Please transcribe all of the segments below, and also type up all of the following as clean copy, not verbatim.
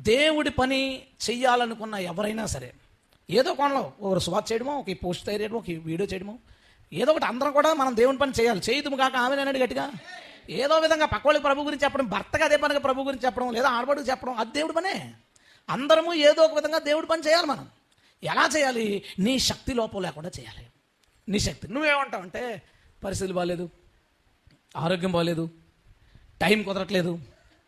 దేవుడి పని చెయ్యాలనుకున్న ఎవరైనా సరే ఏదో కోణంలో ఒకరు స్వాత్ చేయడమో, ఒక పోస్ట్ తయారు చేయడమో, ఒక వీడియో చేయడమో, ఏదో ఒకటి అందరం కూడా మనం దేవుని పని చేయాలి. చేయదుము కాక ఆమె అన్నాడు గట్టిగా. ఏదో విధంగా పక్కవాళ్ళకి ప్రభు గురించి చెప్పడం, భర్తగా అదే పనిగా ప్రభు గురించి చెప్పడం, లేదా ఆడబడికి చెప్పడం, అది దేవుడి పనే. అందరము ఏదో ఒక విధంగా దేవుడి పని చేయాలి. మనం ఎలా చేయాలి? నీ శక్తి లోపం లేకుండా చేయాలి. నీ శక్తి. నువ్వేమంటావు అంటే పరిస్థితులు బాగాలేదు, ఆరోగ్యం బాగాలేదు, టైం కుదరట్లేదు,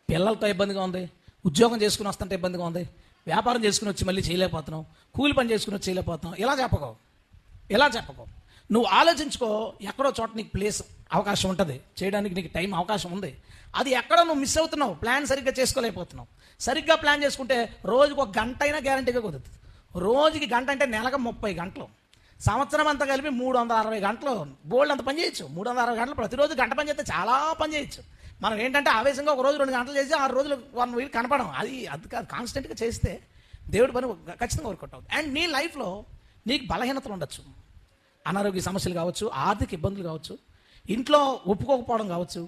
పిల్లలతో ఇబ్బందిగా ఉంది, ఉద్యోగం చేసుకుని వస్తుంటే ఇబ్బందిగా ఉంది, వ్యాపారం చేసుకుని వచ్చి మళ్ళీ చేయలేకపోతున్నావు, కూలి పని చేసుకుని వచ్చి చేయలేకపోతున్నావు. ఇలా చెప్పకో. నువ్వు ఆలోచించుకో. ఎక్కడో చోట నీకు ప్లేస్ అవకాశం ఉంటుంది చేయడానికి, నీకు టైం అవకాశం ఉంది. అది ఎక్కడ నువ్వు మిస్ అవుతున్నావు, ప్లాన్ సరిగ్గా చేసుకోలేకపోతున్నావు. సరిగ్గా ప్లాన్ చేసుకుంటే రోజుకు 1 గంట అయినా గ్యారంటీగా కుదురుతుంది. రోజుకి గంట అంటే నెలకు 30 గంటలు, సంవత్సరం అంతా కలిపి 360 గంటలు. బోల్డ్ అంత పని చేయొచ్చు. 360 గంటలు ప్రతిరోజు గంట పని చేస్తే చాలా పని చేయొచ్చు. మనం ఏంటంటే ఆవేశంగా ఒక రోజు 2 గంటలు చేసి 6 రోజులు 1 వీక్ కనపడం. అది కాదు. కాన్స్టెంట్గా చేస్తే దేవుడి పని ఖచ్చితంగా వర్కౌట్ అవుతుంది. అండ్ నీ లైఫ్లో నీకు బలహీనతలు ఉండొచ్చు, అనారోగ్య సమస్యలు కావచ్చు, ఆర్థిక ఇబ్బందులు కావచ్చు, ఇంట్లో ఒప్పుకోకపోవడం కావచ్చు,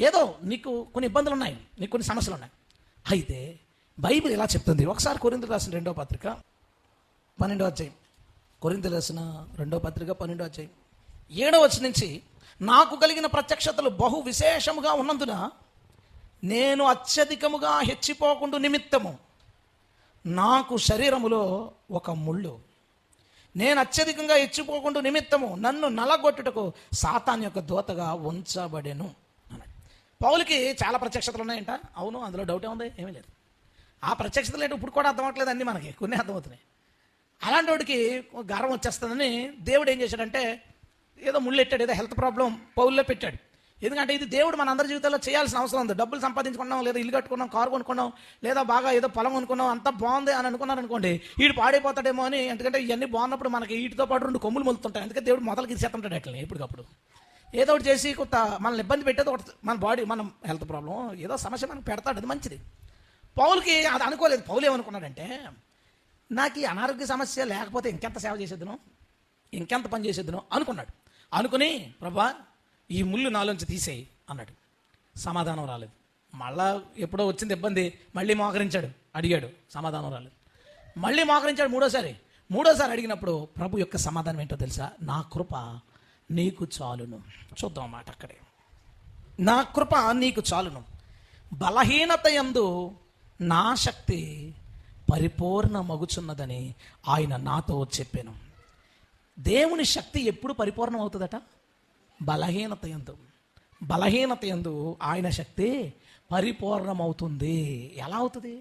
ఏదో నీకు కొన్ని ఇబ్బందులు ఉన్నాయి, నీకు కొన్ని సమస్యలు ఉన్నాయి. అయితే బైబిల్ ఇలా చెప్తుంది. ఒకసారి కొరింథీయులకు రాసిన 2వ పత్రిక 12వ అధ్యాయం, కొరింథీయులకు రాసిన 2వ పత్రిక 12వ అధ్యాయం 7వ వచనం నుంచి, నాకు కలిగిన ప్రత్యక్షతలు బహు విశేషముగా ఉన్నందున నేను అత్యధికముగా హెచ్చిపోకుండా నిమిత్తము నాకు శరీరములో ఒక ముళ్ళు, నేను అత్యధికంగా హెచ్చిపోకుండా నిమిత్తము నన్ను నలగొట్టుటకు సాతాన్ యొక్క దూతగా ఉంచబడెను అన్నాడు. పౌలుకి చాలా ప్రత్యక్షతలు ఉన్నాయంట. అవును, అందులో డౌటే ఉంది, ఏమీ లేదు. ఆ ప్రత్యక్షతలు ఏంటో ఇప్పుడు కూడా అర్థం అవ్వట్లేదు, అన్నీ మనకి కొన్ని అర్థమవుతున్నాయి. అలాంటి వాడికి గర్వం వచ్చేస్తుందని దేవుడు ఏం చేశాడంటే ఏదో ముళ్ళు పెట్టాడు, ఏదో హెల్త్ ప్రాబ్లం పౌల్లో పెట్టాడు. ఎందుకంటే ఇది దేవుడు మన అందరి జీవితాల్లో చేయాల్సిన అవసరం ఉంది. డబ్బులు సంపాదించుకున్నాం, లేదా ఇల్లు కట్టుకున్నాం, కారు కొనుక్కున్నాం, లేదా బాగా ఏదో పొలం కొనుక్కున్నాం, అంతా బాగుంది అని అనుకున్నారు అనుకోండి, వీడు పాడైపోతాడేమో అని. ఎందుకంటే ఇవన్నీ బాగున్నప్పుడు మనకి వీటితో పాటు 2 కొమ్ములు మొలుతుంటాయి. అందుకే దేవుడు మొదలకి ఇచ్చేస్తుంటాడు అట్లా ఎప్పటికప్పుడు. ఏదో ఒకటి చేసి కొంత మనల్ని ఇబ్బంది పెట్టేది ఒకటి, మన బాడీ, మనం హెల్త్ ప్రాబ్లం ఏదో సమస్య మనకు పెడతాడు, అది మంచిది. పౌలుకి అది అనుకోలేదు. పౌలు ఏమనుకున్నాడంటే, నాకు ఈ అనారోగ్య సమస్య లేకపోతే ఇంకెంత సేవ చేసేద్దును, ఇంకెంత పని చేసేద్దును అనుకున్నాడు. అనుకుని, ప్రభా ఈ ముళ్ళు నాలోంచి తీసేయి అన్నాడు. సమాధానం రాలేదు. మళ్ళా ఎప్పుడో వచ్చింది ఇబ్బంది, మళ్ళీ మోకరించాడు, అడిగాడు, సమాధానం రాలేదు. మళ్ళీ మోకరించాడు మూడోసారి అడిగినప్పుడు ప్రభు యొక్క సమాధానం ఏంటో తెలుసా? నా కృప నీకు చాలును. చూద్దాం మాట అక్కడే. నా కృప నీకు చాలును, బలహీనత యందు నా శక్తి పరిపూర్ణమగుచున్నదని ఆయన నాతో చెప్పాను. దేవుని శక్తి ఎప్పుడు పరిపూర్ణం అవుతుందట? బలహీనత యందు ఆయన శక్తి పరిపూర్ణమవుతుంది. ఎలా అవుతుంది?